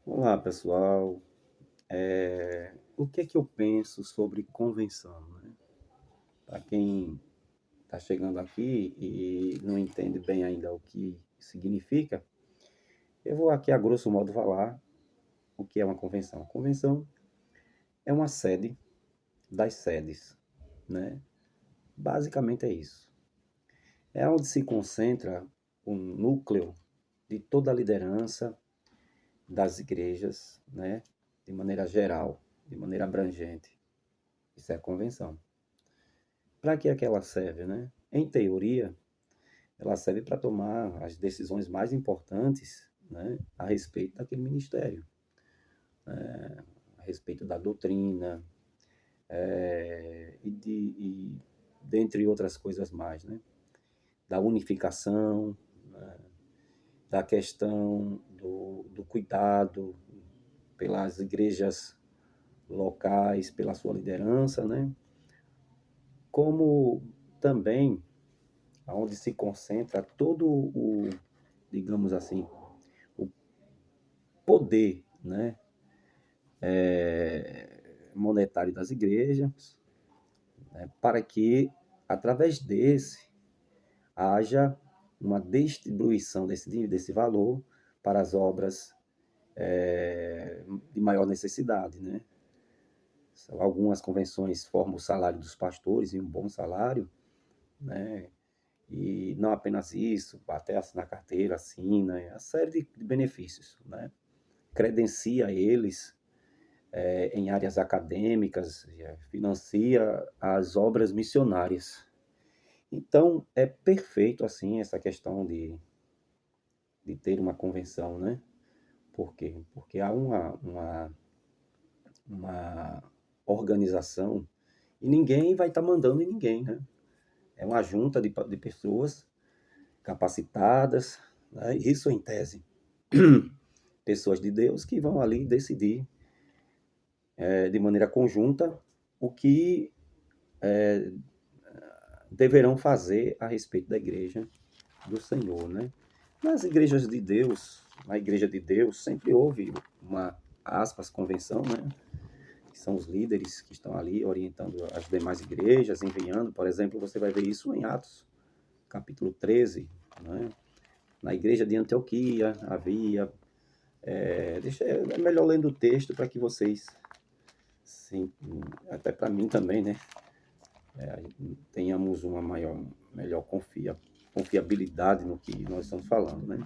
Olá, pessoal. O que é que eu penso sobre convenção, né? Para quem está chegando aqui e não entende bem ainda o que significa, eu vou aqui a grosso modo falar o que é uma convenção. A convenção é uma sede das sedes, né? Basicamente é isso. É onde se concentra o núcleo de toda a liderança das igrejas, né? De maneira geral, de maneira abrangente. Isso é a convenção. Para que é que ela serve, né? Em teoria, ela serve para tomar as decisões mais importantes, né, a respeito daquele ministério, a respeito da doutrina, e dentre outras coisas mais, né? Da unificação, né, da questão do cuidado pelas igrejas locais, pela sua liderança, né? Como também onde se concentra todo o, digamos assim, o poder, né, monetário das igrejas, né, para que, através desse, haja uma distribuição desse valor para as obras de maior necessidade, né? Algumas convenções formam o salário dos pastores e um bom salário, né? E não apenas isso, até assinar carteira, assina, a série de benefícios, né? Credencia eles em áreas acadêmicas, financia as obras missionárias. Então, é perfeito assim essa questão de ter uma convenção, né? Por quê? Porque há uma organização e ninguém vai estar mandando em ninguém, né? É uma junta de pessoas capacitadas, né? Isso em tese. Pessoas de Deus que vão ali decidir de maneira conjunta o que deverão fazer a respeito da igreja do Senhor, né? Nas igrejas de Deus, na igreja de Deus, sempre houve uma, aspas, convenção, né? Que são os líderes que estão ali orientando as demais igrejas, enviando, por exemplo, você vai ver isso em Atos, capítulo 13, né? Na igreja de Antioquia havia, é melhor lendo o texto para que vocês, sim, até para mim também, né? Tenhamos uma melhor confiabilidade no que nós estamos falando, né?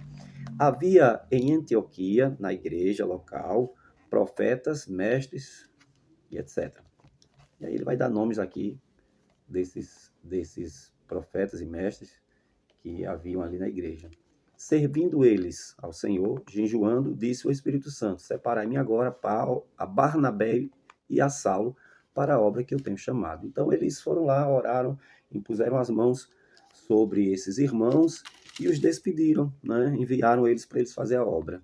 Havia em Antioquia, na igreja local, profetas, mestres e etc. E aí ele vai dar nomes aqui desses profetas e mestres que haviam ali na igreja. Servindo eles ao Senhor, jejuando, disse o Espírito Santo: Separai-me agora a Barnabé e a Saulo para a obra que eu tenho chamado. Então eles foram lá, oraram, impuseram as mãos sobre esses irmãos e os despediram, né? Enviaram eles para eles fazer a obra.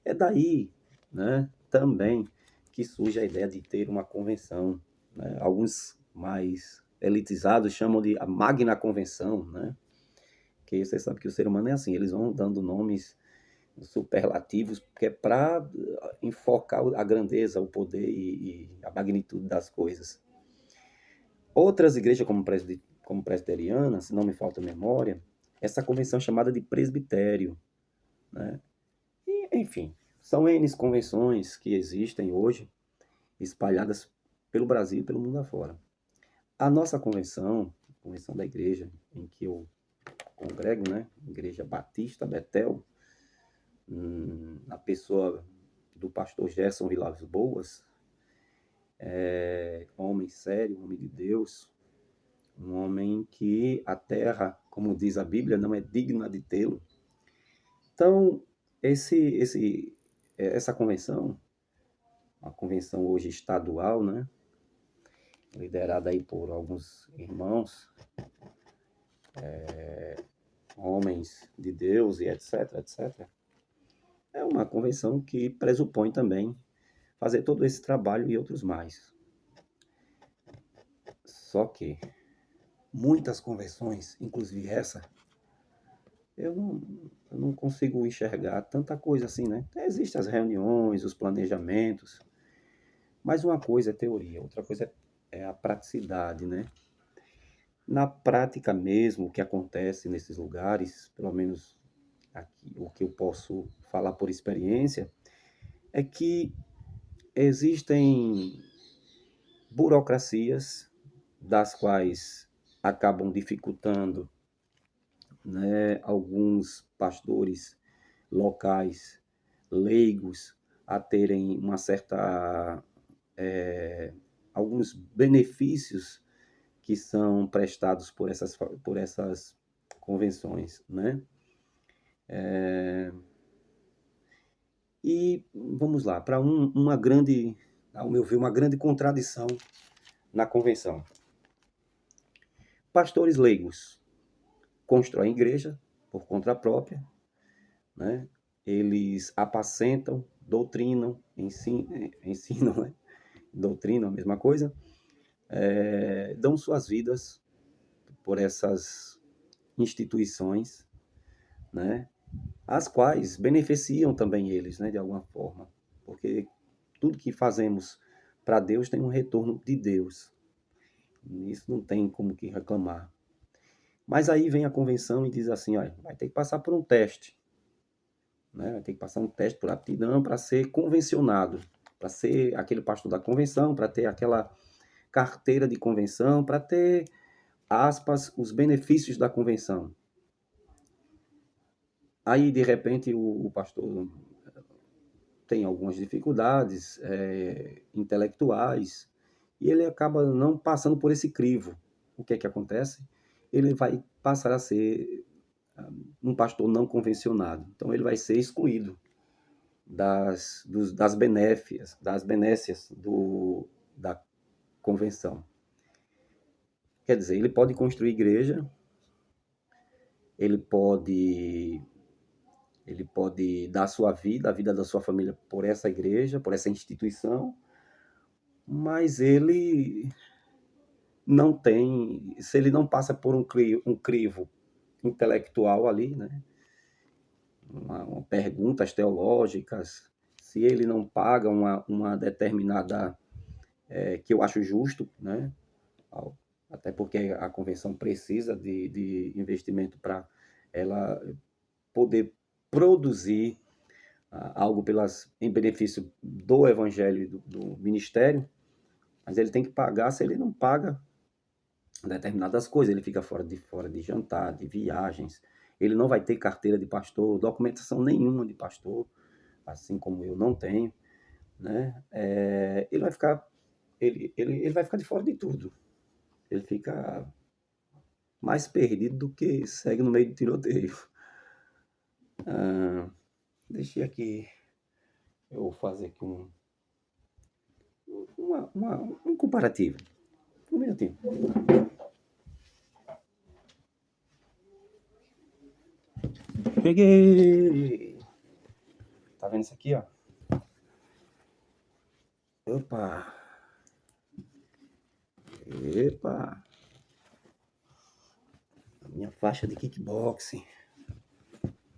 É daí, né, também que surge a ideia de ter uma convenção, né? Alguns mais elitizados chamam de a Magna Convenção, né? Que você sabe que o ser humano é assim, eles vão dando nomes superlativos, que é para enfocar a grandeza, o poder e a magnitude das coisas. Outras igrejas, como presbiteriana, se não me falta memória, essa convenção é chamada de presbitério, né? E, enfim, são N convenções que existem hoje, espalhadas pelo Brasil e pelo mundo afora. A nossa convenção, a convenção da igreja em que eu congrego, né? Igreja Batista Betel, na pessoa do pastor Gerson Vilas Boas, homem sério, homem de Deus, um homem que a terra, como diz a Bíblia, não é digna de tê-lo. Então, essa convenção, uma convenção hoje estadual, né, liderada aí por alguns irmãos, homens de Deus e etc, etc, é uma convenção que pressupõe também fazer todo esse trabalho e outros mais. Só que muitas convenções, inclusive essa, eu Eu não consigo enxergar tanta coisa assim, né? Existem as reuniões, os planejamentos, mas uma coisa é teoria, outra coisa é a praticidade, né? Na prática mesmo, o que acontece nesses lugares, pelo menos aqui, o que eu posso falar por experiência, é que existem burocracias das quais acabam dificultando, né, alguns pastores locais, leigos, a terem uma certa, é, alguns benefícios que são prestados por essas convenções, né? E vamos lá, para uma grande, ao meu ver, uma grande contradição na convenção. Pastores leigos constroem igreja por conta própria, né? Eles apacentam, doutrinam, ensinam, né? Doutrinam, a mesma coisa, dão suas vidas por essas instituições, né? As quais beneficiam também eles, né? De alguma forma, porque tudo que fazemos para Deus tem um retorno de Deus. Isso não tem como que reclamar. Mas aí vem a convenção e diz assim, olha, vai ter que passar por um teste, né? Vai ter que passar um teste por aptidão para ser convencionado, para ser aquele pastor da convenção, para ter aquela carteira de convenção, para ter, aspas, os benefícios da convenção. Aí, de repente, o pastor tem algumas dificuldades intelectuais e ele acaba não passando por esse crivo. O que é que acontece? Ele vai passar a ser um pastor não convencionado. Então, ele vai ser excluído das benécias da convenção. Quer dizer, ele pode construir igreja, ele pode dar a sua vida, a vida da sua família por essa igreja, por essa instituição, mas ele não tem, se ele não passa por um crivo intelectual ali, né? Perguntas teológicas, se ele não paga uma determinada, que eu acho justo, né? Até porque a convenção precisa de investimento para ela poder produzir algo em benefício do evangelho e do ministério, mas ele tem que pagar. Se ele não paga determinadas coisas, ele fica fora de jantar, de viagens, ele não vai ter carteira de pastor, documentação nenhuma de pastor, assim como eu não tenho, né? Ele vai ficar ele vai ficar de fora de tudo. Ele fica mais perdido do que segue no meio do tiroteio. Ah, deixei aqui eu vou fazer aqui um comparativo. Um minutinho. Peguei! Tá vendo isso aqui, ó? Opa! Epa! A minha faixa de kickboxing,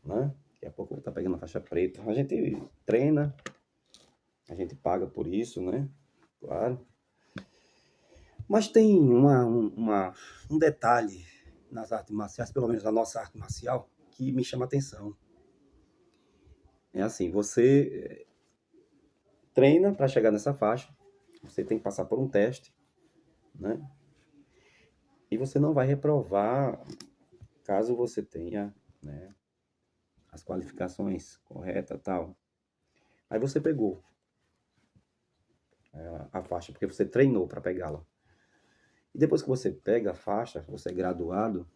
né? Daqui a pouco eu vou estar pegando a faixa preta. A gente treina, a gente paga por isso, né? Claro. Mas tem um detalhe nas artes marciais, pelo menos na nossa arte marcial, que me chama a atenção. É assim, você treina para chegar nessa faixa, você tem que passar por um teste, né? E você não vai reprovar caso você tenha, né, as qualificações corretas e tal. Aí você pegou a faixa, porque você treinou para pegá-la. E depois que você pega a faixa, você é graduado,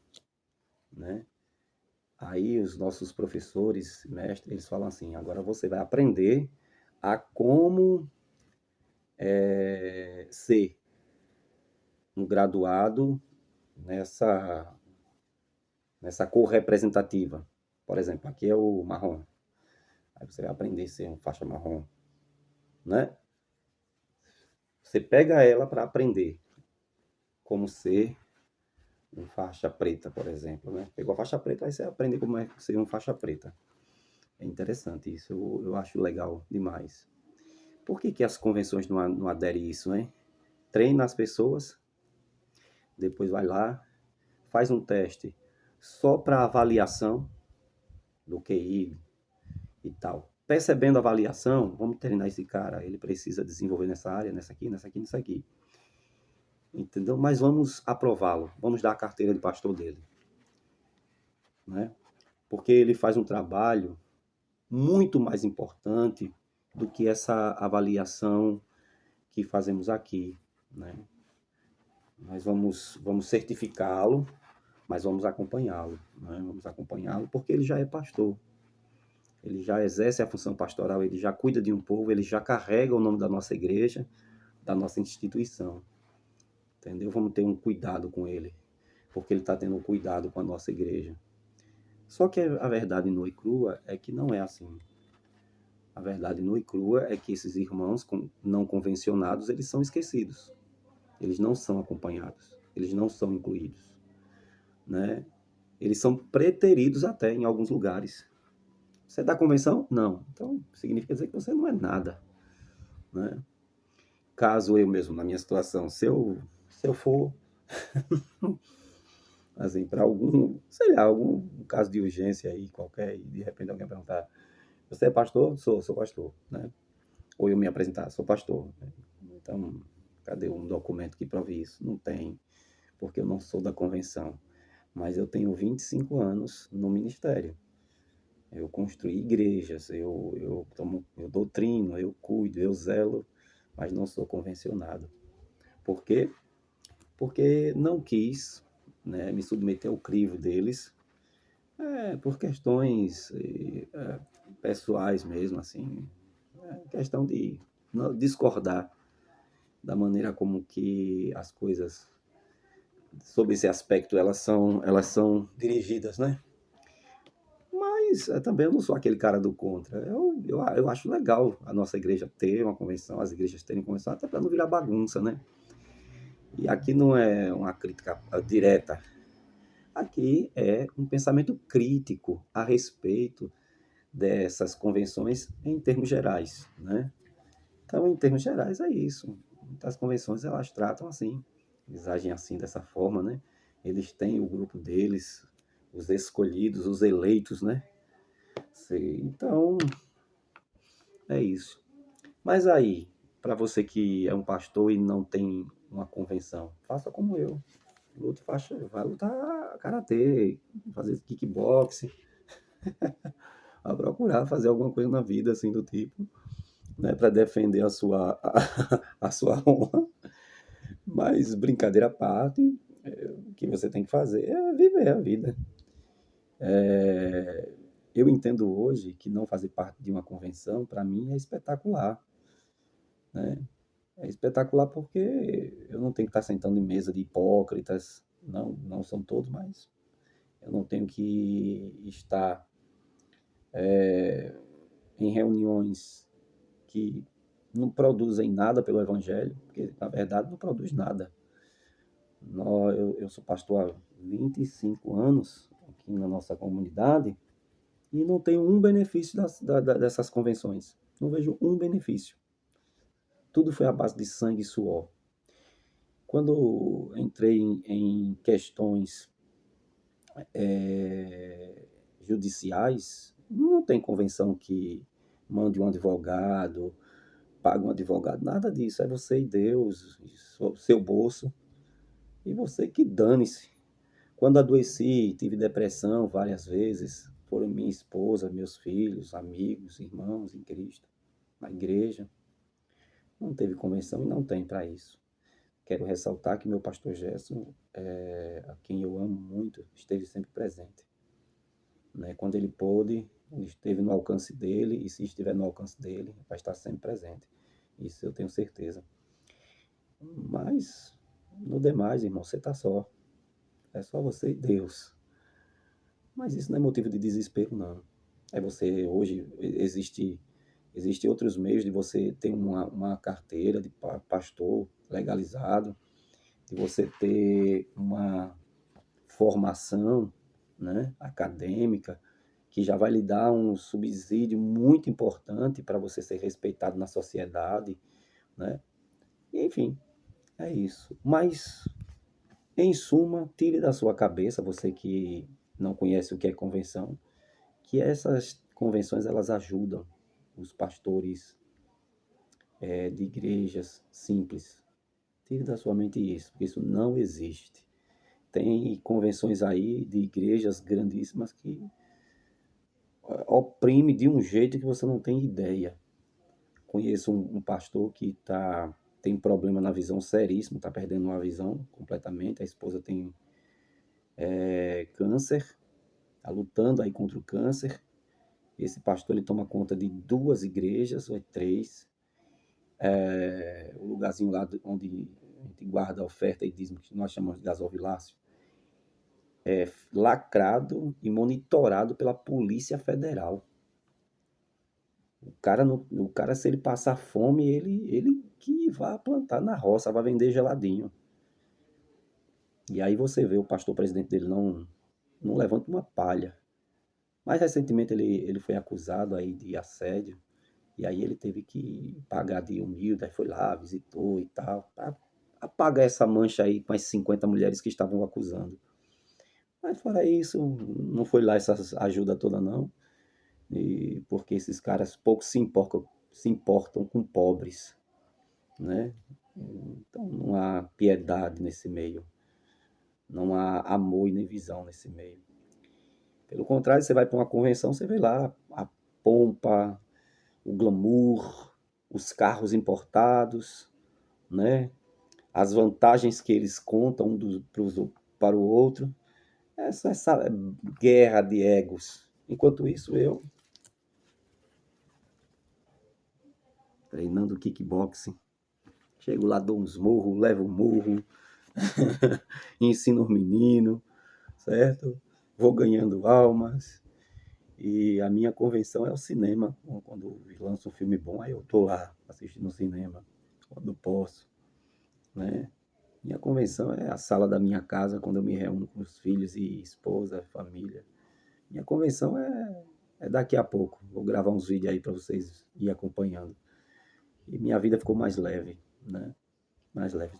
né? Aí os nossos professores, mestres, eles falam assim, agora você vai aprender a como ser um graduado nessa cor representativa. Por exemplo, aqui é o marrom. Aí você vai aprender a ser um faixa marrom, né? Você pega ela para aprender como ser um faixa preta, por exemplo, né? Pegou a faixa preta, aí você aprende como é ser um faixa preta. É interessante isso, eu acho legal demais. Por que as convenções não aderem a isso, né? Treina as pessoas, depois vai lá, faz um teste só para avaliação do QI e tal. Percebendo a avaliação, vamos treinar esse cara, ele precisa desenvolver nessa área, nessa aqui, nessa aqui, nessa aqui. Entendeu? Mas vamos aprová-lo, vamos dar a carteira de pastor dele, né? Porque ele faz um trabalho muito mais importante do que essa avaliação que fazemos aqui, né? Nós vamos certificá-lo, mas vamos acompanhá-lo, né? Vamos acompanhá-lo porque ele já é pastor. Ele já exerce a função pastoral, ele já cuida de um povo, ele já carrega o nome da nossa igreja, da nossa instituição. Entendeu? Vamos ter um cuidado com ele, porque ele está tendo um cuidado com a nossa igreja. Só que a verdade nua e crua é que não é assim. A verdade nua e crua é que esses irmãos não convencionados, eles são esquecidos. Eles não são acompanhados. Eles não são incluídos, né? Eles são preteridos até em alguns lugares. Você é da convenção? Não. Então, significa dizer que você não é nada, né? Caso eu mesmo, na minha situação, se eu for, assim, para algum, sei lá, algum caso de urgência aí qualquer, e de repente alguém perguntar, você é pastor? Sou pastor, né? Ou eu me apresentar, sou pastor. Né? Então, cadê um documento que prove isso? Não tem, porque eu não sou da convenção. Mas eu tenho 25 anos no ministério. Eu construí igrejas, eu doutrino, eu cuido, eu zelo, mas não sou convencionado. Por quê? Porque não quis, né, me submeter ao crivo deles, por questões pessoais mesmo, assim, questão de discordar da maneira como que as coisas, sob esse aspecto, elas são dirigidas, né? Mas também eu não sou aquele cara do contra. Eu acho legal a nossa igreja ter uma convenção, as igrejas terem convenção, até para não virar bagunça, né? E aqui não é uma crítica direta. Aqui é um pensamento crítico a respeito dessas convenções em termos gerais, né? Então, em termos gerais, é isso. Muitas convenções, elas tratam assim, eles agem assim, dessa forma, né? Eles têm o grupo deles, os escolhidos, os eleitos, né? Então, é isso. Mas aí, para você que é um pastor e não tem uma convenção, faça como eu. Lute faixa, vai lutar karatê, fazer kickboxing, a procurar fazer alguma coisa na vida assim do tipo, né, para defender a sua honra. Mas brincadeira à parte, o que você tem que fazer é viver a vida. Eu entendo hoje que não fazer parte de uma convenção, para mim, é espetacular, né? É espetacular porque eu não tenho que estar sentando em mesa de hipócritas, não, não são todos, mas eu não tenho que estar em reuniões que não produzem nada pelo Evangelho, porque na verdade não produz nada. Eu sou pastor há 25 anos aqui na nossa comunidade e não tenho um benefício dessas convenções. Não vejo um benefício. Tudo foi à base de sangue e suor. Quando entrei em questões judiciais, não tem convenção que mande um advogado, pague um advogado, nada disso. É você e Deus, seu bolso, e você que dane-se. Quando adoeci, tive depressão várias vezes, foram minha esposa, meus filhos, amigos, irmãos em Cristo, na igreja. Não teve convenção e não tem para isso. Quero ressaltar que meu pastor Gerson, a quem eu amo muito, esteve sempre presente. Né? Quando ele pôde, ele esteve no alcance dele, e se estiver no alcance dele, vai estar sempre presente. Isso eu tenho certeza. Mas, no demais, irmão, você está só. É só você e Deus. Mas isso não é motivo de desespero, não. É você, hoje, existe outros meios de você ter uma carteira de pastor legalizado, de você ter formação, né, acadêmica, que já vai lhe dar um subsídio muito importante para você ser respeitado na sociedade, né? Enfim, é isso. Mas, em suma, tire da sua cabeça, você que não conhece o que é convenção, que essas convenções elas ajudam os pastores de igrejas simples. Tire da sua mente isso, porque isso não existe. Tem convenções aí de igrejas grandíssimas que oprime de um jeito que você não tem ideia. Conheço um pastor que tem problema na visão seríssimo, está perdendo a visão completamente. A esposa tem câncer, está lutando aí contra o câncer. Esse pastor ele toma conta de 2 igrejas, ou 3. O lugarzinho lá onde a gente guarda a oferta e dízimo, que nós chamamos de gasofilácio, é lacrado e monitorado pela Polícia Federal. O cara, se ele passar fome, ele que vai plantar na roça, vai vender geladinho. E aí você vê o pastor presidente dele não levanta uma palha. Mais recentemente ele foi acusado aí de assédio. E aí ele teve que pagar de humilde, aí foi lá, visitou e tal, para apagar essa mancha aí com as 50 mulheres que estavam acusando. Mas fora isso, não foi lá essa ajuda toda não, porque esses caras pouco se importam com pobres, né? Então não há piedade nesse meio, não há amor e nem visão nesse meio. Pelo contrário, você vai para uma convenção, você vê lá a pompa, o glamour, os carros importados, né? As vantagens que eles contam para o outro. Essa guerra de egos. Enquanto isso, eu treinando kickboxing. Chego lá, dou uns murros, levo um murro, ensino os meninos, certo? Vou ganhando almas. E a minha convenção é o cinema. Quando lança um filme bom, aí eu tô lá assistindo o cinema, quando posso, né? Minha convenção é a sala da minha casa, quando eu me reúno com os filhos e esposa, família. Minha convenção é daqui a pouco. Vou gravar uns vídeos aí para vocês ir acompanhando. E minha vida ficou mais leve, né? Mais leve.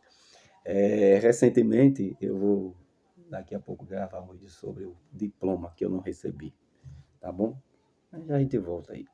Recentemente, eu vou daqui a pouco gravar um vídeo sobre o diploma que eu não recebi, tá bom? Aí a gente volta aí.